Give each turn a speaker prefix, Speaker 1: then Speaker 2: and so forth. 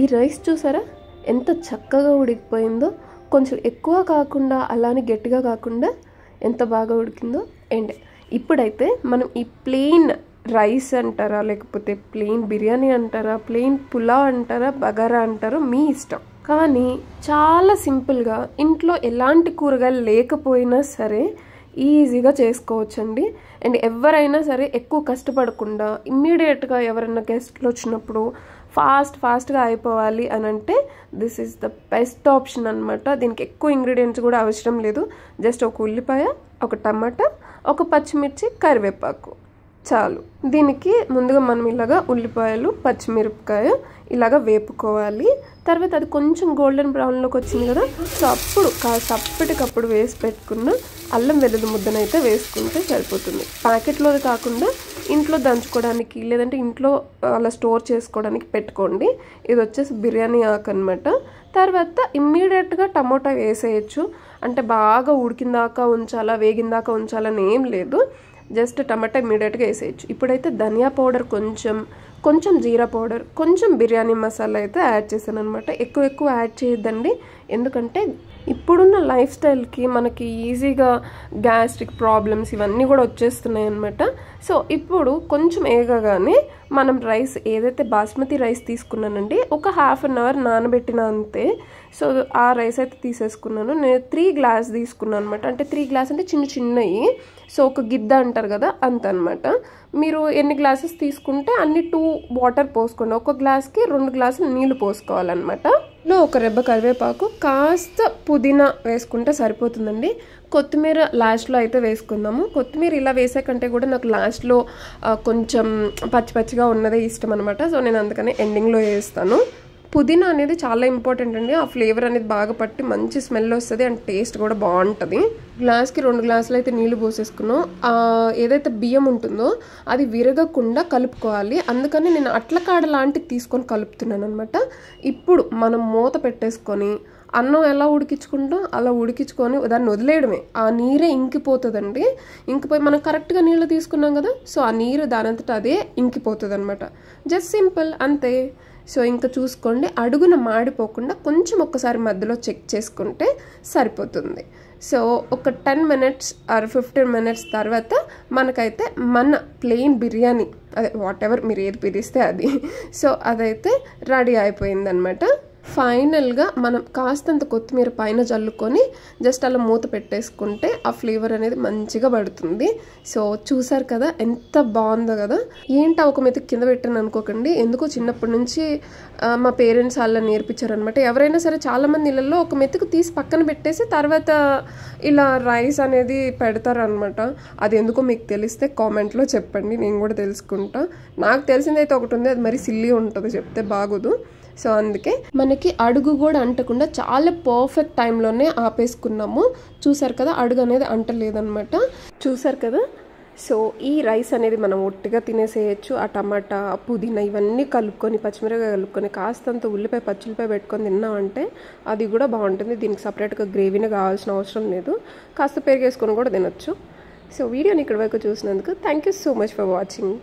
Speaker 1: ఈ రైస్ చూసారా ఎంత చక్కగా ఉడికిపోయిందో, కొంచెం ఎక్కువ కాకుండా అలానే గట్టిగా కాకుండా ఎంత బాగా ఉడికిందో. అండ్ ఇప్పుడైతే మనం ఈ ప్లెయిన్ రైస్ అంటారా, లేకపోతే ప్లెయిన్ బిర్యానీ అంటారా, ప్లెయిన్ పులావ్ అంటారా, బగారా అంటారో మీ ఇష్టం, కానీ చాలా సింపుల్గా ఇంట్లో ఎలాంటి కూరగాయలు లేకపోయినా సరే ఈజీగా చేసుకోవచ్చండి. అండ్ ఎవరైనా సరే ఎక్కువ కష్టపడకుండా ఇమ్మీడియట్గా ఎవరైనా గెస్ట్లు వచ్చినప్పుడు ఫాస్ట్గా అయిపోవాలి అని అంటే this is the best option అనమాట. దీనికి ఎక్కువ ఇంగ్రీడియంట్స్ కూడా అవసరం లేదు. జస్ట్ ఒక ఉల్లిపాయ, ఒక టమాటా, ఒక పచ్చిమిర్చి, కరివేపాకు చాలు. దీనికి ముందుగా మనం ఇలాగా ఉల్లిపాయలు, పచ్చిమిరపకాయ ఇలాగా వేపుకోవాలి. తర్వాత అది కొంచెం గోల్డెన్ బ్రౌన్లోకి వచ్చింది కదా, సో అప్పుడు కాస్త అప్పటికప్పుడు వేసి పెట్టుకున్న అల్లం వెల్లుల్లి ముద్దనైతే వేసుకుంటే సరిపోతుంది. ప్యాకెట్లోది కాకుండా ఇంట్లో దంచుకోవడానికి లేదంటే ఇంట్లో అలా స్టోర్ చేసుకోవడానికి పెట్టుకోండి. ఇది వచ్చేసి బిర్యానీ ఆకు అనమాట. తర్వాత ఇమ్మీడియట్గా టమోటా వేసేయచ్చు. అంటే బాగా ఉడికిందాకా ఉంచాలా, వేగిందాకా ఉంచాలని ఏం లేదు. జస్ట్ టమాటా ఇమ్మీడియట్గా వేసేయచ్చు. ఇప్పుడైతే ధనియా పౌడర్ కొంచెం జీరా పౌడర్, కొంచెం బిర్యానీ మసాలా అయితే యాడ్ చేశాను అనమాట. ఎక్కువ యాడ్ చేయొద్దండి, ఎందుకంటే ఇప్పుడున్న లైఫ్ స్టైల్కి మనకి ఈజీగా గ్యాస్ట్రిక్ ప్రాబ్లమ్స్ ఇవన్నీ కూడా వచ్చేస్తున్నాయి అనమాట. సో ఇప్పుడు కొంచెం ఏగగానే మనం రైస్ ఏదైతే బాస్మతి రైస్ తీసుకున్నానండి, ఒక హాఫ్ అన్ అవర్ నానబెట్టిన అంతే. సో ఆ రైస్ అయితే తీసేసుకున్నాను. నేను 3 గ్లాస్ తీసుకున్నాను అనమాట. అంటే 3 గ్లాస్ అంటే చిన్నవి, సో ఒక గిద్ద అంటారు కదా అంత అనమాట. మీరు ఎన్ని గ్లాసెస్ తీసుకుంటే అన్ని 2 వాటర్ పోసుకోండి. ఒక గ్లాస్కి 2 గ్లాసులు నీళ్లు పోసుకోవాలన్నమాట. ఒక రెబ్బ కరివేపాకు, కాస్త పుదీనా వేసుకుంటే సరిపోతుందండి. కొత్తిమీర లాస్ట్లో అయితే వేసుకుందాము. కొత్తిమీర ఇలా వేసే కంటే కూడా నాకు లాస్ట్లో కొంచెం పచ్చిగా ఉన్నదే ఇష్టం అనమాట. సో నేను అందుకనే ఎండింగ్లో వేస్తాను. పుదీనా అనేది చాలా ఇంపార్టెంట్ అండి. ఆ ఫ్లేవర్ అనేది బాగా పట్టి మంచి స్మెల్ వస్తుంది అండ్ టేస్ట్ కూడా బాగుంటుంది. గ్లాస్కి 2 గ్లాసులు అయితే నీళ్లు పోసేసుకున్నాం. ఏదైతే బియ్యం ఉంటుందో అది విరగకుండా కలుపుకోవాలి. అందుకని నేను అట్లకాడ లాంటిది తీసుకొని కలుపుతున్నాను అనమాట. ఇప్పుడు మనం మూత పెట్టేసుకొని అన్నం ఎలా ఉడికించుకుంటాం అలా ఉడికించుకొని దాన్ని వదిలేయడమే. ఆ నీరే ఇంకిపోతుందండి. ఇంకిపోయి మనం కరెక్ట్గా నీళ్ళు తీసుకున్నాం కదా, సో ఆ నీరు దానంతట అదే ఇంకిపోతుంది అనమాట. జస్ట్ సింపుల్ అంతే. సో ఇంకా చూసుకోండి, అడుగున మాడిపోకుండా కొంచెం ఒక్కసారి మధ్యలో చెక్ చేసుకుంటే సరిపోతుంది. సో ఒక 10 మినిట్స్ ఆర్ 15 మినిట్స్ తర్వాత మనకైతే మన ప్లెయిన్ బిర్యానీ, అదే వాట్ ఎవర్ మీరు ఏది పిలిస్తే అది, సో అదైతే రెడీ అయిపోయిందనమాట. ఫైనల్గా మనం కాస్తంత కొత్తిమీర పైన చల్లుకొని జస్ట్ అలా మూత పెట్టేసుకుంటే ఆ ఫ్లేవర్ అనేది మంచిగా పడుతుంది. సో చూసారు కదా ఎంత బాగుందో కదా. ఏంటా ఒక మెతుకు కింద పెట్టాను అనుకోకండి, ఎందుకో చిన్నప్పటి నుంచి మా పేరెంట్స్ అలా నేర్పించారనమాట. ఎవరైనా సరే చాలామంది ఇళ్ళల్లో ఒక మెతుకు తీసి పక్కన పెట్టేసి తర్వాత ఇలా రైస్ అనేది పెడతారనమాట. అది ఎందుకో మీకు తెలిస్తే కామెంట్లో చెప్పండి, నేను కూడా తెలుసుకుంటా. నాకు తెలిసిందైతే ఒకటి ఉంది, అది మరి సిల్లీ ఉంటుంది, చెప్తే బాగోదు. సో అందుకే మనకి అడుగు కూడా అంటకుండా చాలా పర్ఫెక్ట్ టైంలోనే ఆపేసుకున్నాము. చూసారు కదా, అడుగు అనేది అంటలేదన్నమాట. చూసారు కదా. సో ఈ రైస్ అనేది మనం ఒట్టిగా తినేసేయచ్చు. ఆ టమాటా, పుదీనా ఇవన్నీ కలుపుకొని, పచ్చిమిరపకాయ కలుపుకొని, కాస్తంత ఉల్లిపాయ, పచ్చిమిరపకాయ పెట్టుకొని తిన్నామంటే అది కూడా బాగుంటుంది. దీనికి సపరేట్గా గ్రేవీనే కావాల్సిన అవసరం లేదు. కాస్త పెరిగేసుకొని కూడా తినొచ్చు. సో వీడియోని ఇక్కడ వరకు చూసినందుకు thank you so much for watching.